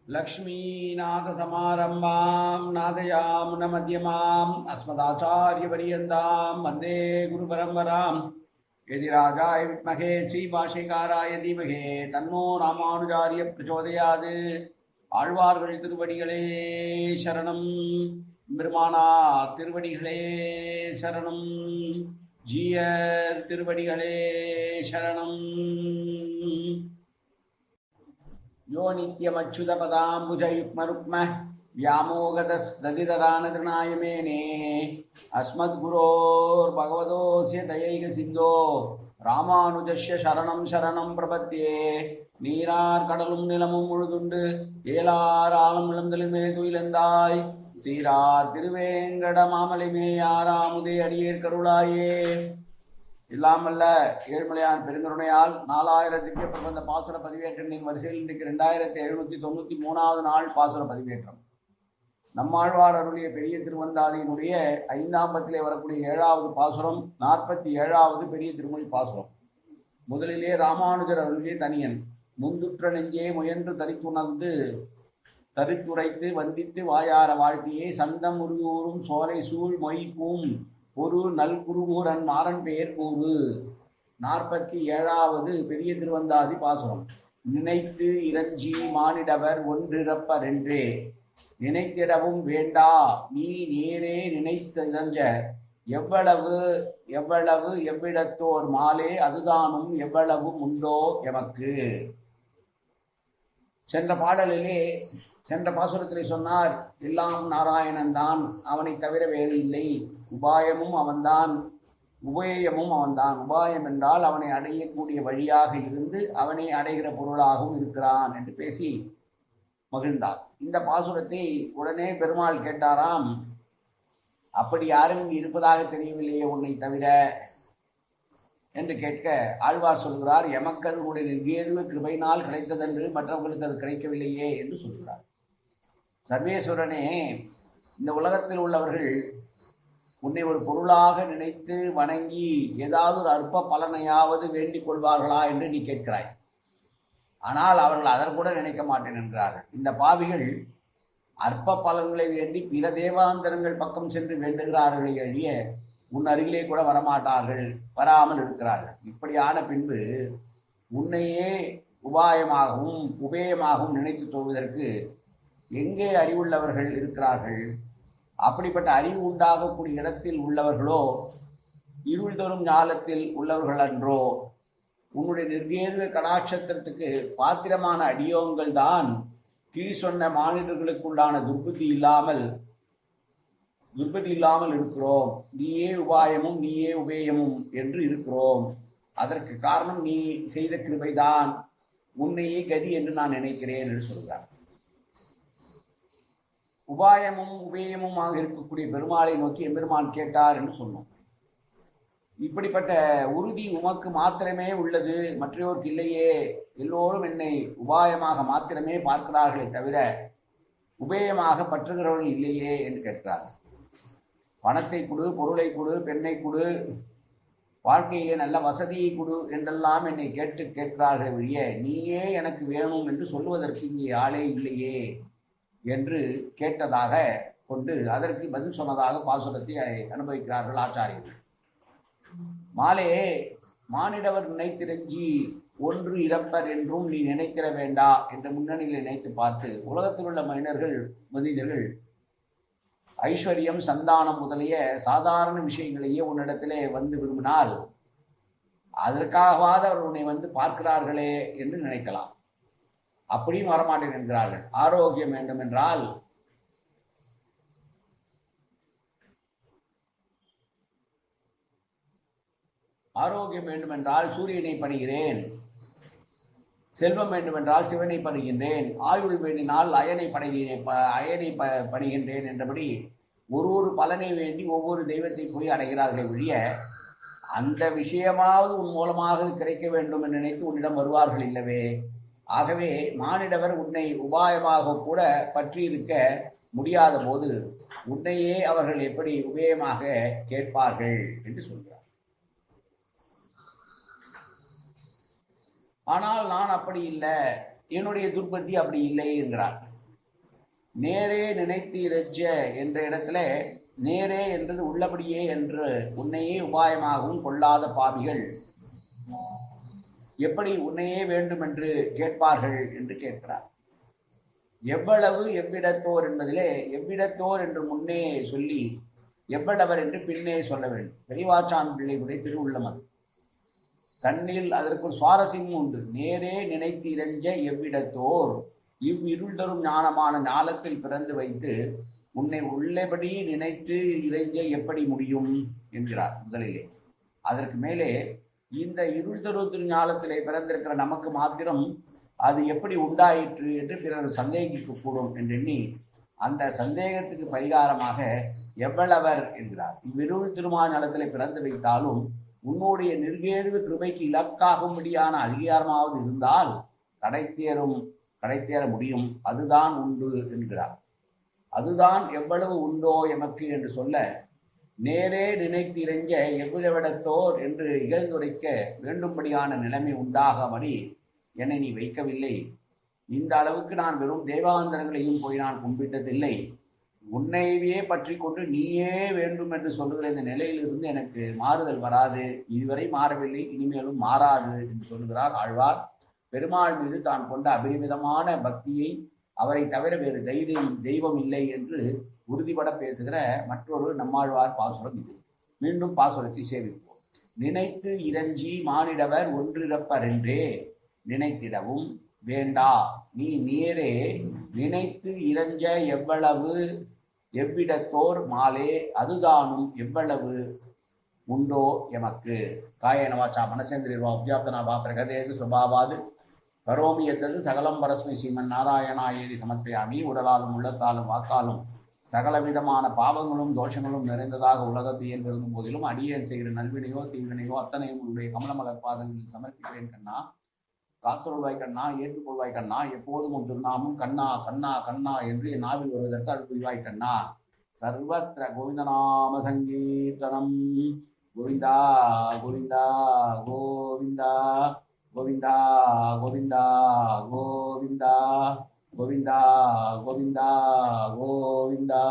लक्ष्मीनाथसमारम्भां नादयामुनमध्यमाम् अस्मदाचार्यपर्यन्तां वन्दे गुरुपरम्परां यदिराजाय विद्महे श्रीभाष्यकाराय धीमहि तन्नो रामानुजार्य प्रचोदयात् ஆழ்வார்கள் திருவடிகளே சரணம் பெருமானார் திருவடிகளே சரணம் ஜீயர் திருவடிகளே சரணம் यो नित्यमच्युतपदाम्बुजयुग्मरुक्म व्यामोगतस्तदितरानतृणाय मेने अस्मद्गुरोर्भगवतोऽस्य दयैकसिन्धो ராமானுஜஸ்ய சரணம் சரணம் பிரபத்தியே நீரார் கடலும் நிலமும் முழுதுண்டு ஏலார் ஆலம் இளந்தலிமே துயிலந்தாய் சீரார் திருவேங்கட மாமலைமே யாராமுதே அடியேற் கருளாயே. இல்லாமல்ல ஏழ்மலையான் பெருங்கருணையால் 4000 திவ்ய பிரபந்த பாசுர பதிவேற்றங்களின் வரிசையில் இன்றைக்கு 2793வது நாள் பாசுர பதிவேற்றம். நம்மாழ்வார் அருளிய பெரிய திருவந்தாதியினுடைய 5ஆம் பத்திலே வரக்கூடிய 7வது பாசுரம் 47வது பெரிய திருமொழி பாசுரம். முதலிலே ராமானுஜர் அருளிய தனியன் முந்துற்ற நெஞ்சே முயன்று தரித்துணர்ந்து தரித்துரைத்து வந்தித்து வாயார வாழ்த்தியே சந்தம் உருகூரும் சோலை சூழ் மொய்ப்பூம் ஒரு நல் குருகூரன் மாறன் பெயர் கூறு. 47வது பெரிய திருவந்தாதி பாசுரம். நினைத்து இறஞ்சி மானிடவர் ஒன்றிறப்பரென்றே நினைத்திடவும் வேண்டா நீ நேரே நினைத்து இறஞ்ச எவ்வளவு எவ்வளவு எவ்விடத்தோர் மாலே அதுதானும் எவ்வளவு உண்டோ எமக்கு. சென்ற பாசுரத்திலே சொன்னார், எல்லாம் நாராயணன் தான், அவனை தவிர வேறு இல்லை. உபாயமும் அவன்தான், உபேயமும் அவன்தான். உபாயம் என்றால் அவனை அடையக்கூடிய வழியாக இருந்து அவனை அடைகிற பொருளாகவும் இருக்கிறான் என்று பேசி மகிழ்ந்தார். இந்த பாசுரத்தை உடனே பெருமாள் கேட்டாராம், அப்படி யாரும் இங்கு இருப்பதாக தெரியவில்லையே உன்னை தவிர என்று கேட்க ஆழ்வார் சொல்கிறார், எமக்கது உடைய நிர்கேதுவ கிருபையினால் கிடைத்ததென்று மற்றவர்களுக்கு அது கிடைக்கவில்லையே என்று சொல்கிறார். சர்வேஸ்வரனே, இந்த உலகத்தில் உள்ளவர்கள் உன்னை ஒரு பொருளாக நினைத்து வணங்கி ஏதாவது ஒரு அற்ப பலனையாவது வேண்டிக் கொள்வார்களா என்று நீ கேட்கிறாய். ஆனால் அவர்கள் அதற்கூட நினைக்க மாட்டேன் என்கிறார்கள். இந்த பாவிகள் அற்ப பலன்களை வேண்டி பிற தேவாந்தரங்கள் பக்கம் சென்று வேண்டுகிறார்களே அழிய உன் அருகிலே கூட வரமாட்டார்கள், வராமல் இருக்கிறார்கள். இப்படியான பின்பு உன்னையே உபாயமாகவும் உபேயமாகவும் நினைத்து தோல்வதற்கு எங்கே அறிவுள்ளவர்கள் இருக்கிறார்கள்? அப்படிப்பட்ட அறிவு உண்டாகக்கூடிய இடத்தில் உள்ளவர்களோ இருள் தரும் ஞாலத்தில் உள்ளவர்கள் அன்றோ? உன்னுடைய நிர்கேதுவ கடாட்சத்திற்கு பாத்திரமான அடியோங்கள் தான் கீழ் சொன்ன மானிடர்களுக்குள்ளான துர்புத்தி இல்லாமல் இருக்கிறோம். நீயே உபாயமும் நீயே உபேயமும் என்று இருக்கிறோம். அதற்கு காரணம் நீ செய்த கிருபைதான், உன்னையே கதி என்று நான் நினைக்கிறேன் என்று சொல்கிறார். உபாயமும் உபேயமுமாக இருக்கக்கூடிய பெருமாளை நோக்கி எம்பெருமான் கேட்டார் என்று சொன்னோம். இப்படிப்பட்ட உறுதி உமக்கு மாத்திரமே உள்ளது, மற்றோருக்கு இல்லையே. எல்லோரும் என்னை உபாயமாக மாத்திரமே பார்க்கிறார்களே தவிர உபேயமாக பற்றுகிறவர்கள் இல்லையே என்று கேட்கிறார்கள். பணத்தை கொடு, பொருளை கொடு, பெண்ணை கொடு, வாழ்க்கையிலே நல்ல வசதியை கொடு என்றெல்லாம் என்னை கேட்கிறார்கள் ஒழிய நீயே எனக்கு வேணும் என்று சொல்லுவதற்கு இங்கே ஆளே இல்லையே என்று கேட்டதாக கொண்டு அதற்கு பதில் சொன்னதாக பாசுரத்தை அனுபவிக்கிறார்கள் ஆச்சாரியர்கள். மாலே, மானிடவர் நினைத்திரஞ்சி ஒன்று இறப்பர் என்றும் நீ நினைத்திட வேண்டா என்ற முன்னணியில் நினைத்து பார்த்து உலகத்தில் உள்ள மனிதர்கள் ஐஸ்வர்யம், சந்தானம் முதலிய சாதாரண விஷயங்களையே உன்னிடத்திலே வந்து விரும்பினால் அதற்காகவாத அவர் உன்னை வந்து பார்க்கிறார்களே என்று நினைக்கலாம். அப்படியும் வரமாட்டேன் என்கிறார்கள். ஆரோக்கியம் வேண்டும் என்றால் சூரியனை பணிகிறேன், செல்வம் வேண்டுமென்றால் சிவனை பணிகின்றேன், ஆயுள் வேண்டினால் அயனை பணிகின்றேன் என்றபடி ஒரு பலனை வேண்டி ஒவ்வொரு தெய்வத்தை போய் அடைகிறார்களே ஒழிய அந்த விஷயமாவது உன் மூலமாக கிடைக்க வேண்டும் என்று நினைத்து உன்னிடம் வருவார்கள் இல்லவே. ஆகவே மானிடவர் உன்னை உபாயமாக கூட பற்றியிருக்க முடியாத போது உன்னையே அவர்கள் எப்படி உபேயமாக கேட்பார்கள் என்று சொல்கிறார். ஆனால் நான் அப்படி இல்லை, என்னுடைய துர்பத்தி அப்படி இல்லை என்கிறார். நேரே நினைத்து இறைச்ச என்ற இடத்துல நேரே என்றது உள்ளபடியே என்று உன்னையே உபாயமாகவும் கொள்ளாத பாவிகள் எப்படி உன்னையே வேண்டும் என்று கேட்பார்கள் என்று கேட்கிறார். எவ்வளவு எவ்விடத்தோர் என்பதிலே எவ்விடத்தோர் என்று முன்னே சொல்லி எவ்வளவர் என்று பின்னே சொல்ல வேண்டும். பெரியவாச்சான் பிள்ளையுடைய திருவுள்ளம் அது. தன்னில் அதற்கு சுவாரஸ்யமும் உண்டு. நேரே நினைத்து இறைஞ்ச எவ்விடத்தோர் இவ்விருள் தரும் ஞானமான ஞானத்தில் பிறந்து வைத்து உன்னை உள்ளபடி நினைத்து இறைஞ்ச எப்படி முடியும் என்கிறார் முதலிலே. அதற்கு மேலே இந்த இருள் தரும் ஞானத்திலே பிறந்திருக்கிற நமக்கு மாத்திரம் அது எப்படி உண்டாயிற்று என்று பிறர் சந்தேகிக்கக்கூடும் என்றெண்ணி அந்த சந்தேகத்துக்கு பரிகாரமாக எவ்வளவர் என்கிறார். இவ்விருள் திருமாஞாலத்திலே பிறந்து வைத்தாலும் உன்னுடைய நிர்கேதுவ கிருபைக்கு இலக்காகும்படியான அதிகாரமாவது இருந்தால் கடைத்தேற முடியும், அதுதான் உண்டு என்கிறார். அதுதான் எவ்வளவு உண்டோ எமக்கு என்று சொல்ல நேரே நினைத்து இறைஞ்ச எவ்விடத்தோர் என்று இகழ்ந்துரைக்க வேண்டும்படியான நிலைமை உண்டாகாமடி என்னை நீ வைக்கவில்லை. இந்த அளவுக்கு நான் வெறும் தேவாந்தரங்களையும் போய் நான் கும்பிட்டதில்லை. உன்னையே பற்றி கொண்டு நீயே வேண்டும் என்று சொல்லுகிற இந்த நிலையிலிருந்து எனக்கு மாறுதல் வராது, இதுவரை மாறவில்லை, இனிமேலும் மாறாது என்று சொல்லுகிறார் ஆழ்வார். பெருமாள் மீது தான் கொண்ட அபரிமிதமான பக்தியை, அவரை தவிர வேறு தெய்வம் இல்லை என்று உறுதிபட பேசுகிற மற்றொரு நம்மாழ்வார் பாசுரம் இது. மீண்டும் பாசுரத்தை சேவிப்போம். நினைத்து இறைஞ்சி மானிடவர் ஒன்றிறப்பரென்றே நினைத்திடவும் வேண்டா நீ நேரே நினைத்து இறைஞ்ச எவ்வளவு எவ்விடத்தோர் மாலே அதுதானும் எவ்வளவு உண்டோ எமக்கு. காயேன வாச்சா மனசேந்திரியர்வா உத்யாப்தனா வா பிரகதேது சுபாவாது கரோமி எத்தது சகலம் பரஸ்மை ஸ்ரீமன் நாராயணாயேதி சமர்ப்பயாமி. உடலாலும் உள்ளத்தாலும் வாக்காலும் சகலவிதமான பாவங்களும் தோஷங்களும் நிறைந்ததாக உலகத்து இயல்பிருந்தும் போதிலும் அடியேன் செய்கிற நல்வினையோ தீவினையோ அத்தனையும் உன்னுடைய கமலமலர் பாதங்களில் சமர்ப்பிக்கிறேன் கண்ணா. காத்தொழுவாய் கண்ணா, ஏற்றுக்கொள்வாய் கண்ணா, எப்போதும் உன் திருநாமும் கண்ணா கண்ணா கண்ணா என்று என் நாவில் வருவதற்கு அருள் புரிவாய் கண்ணா. சர்வத்திர கோவிந்தநாம சங்கீர்த்தனம். கோவிந்தா கோவிந்தா கோவிந்தா கோவிந்தா கோவிந்தா கோவிந்தா கோவிந்தா கோவிந்தா கோவிந்தா.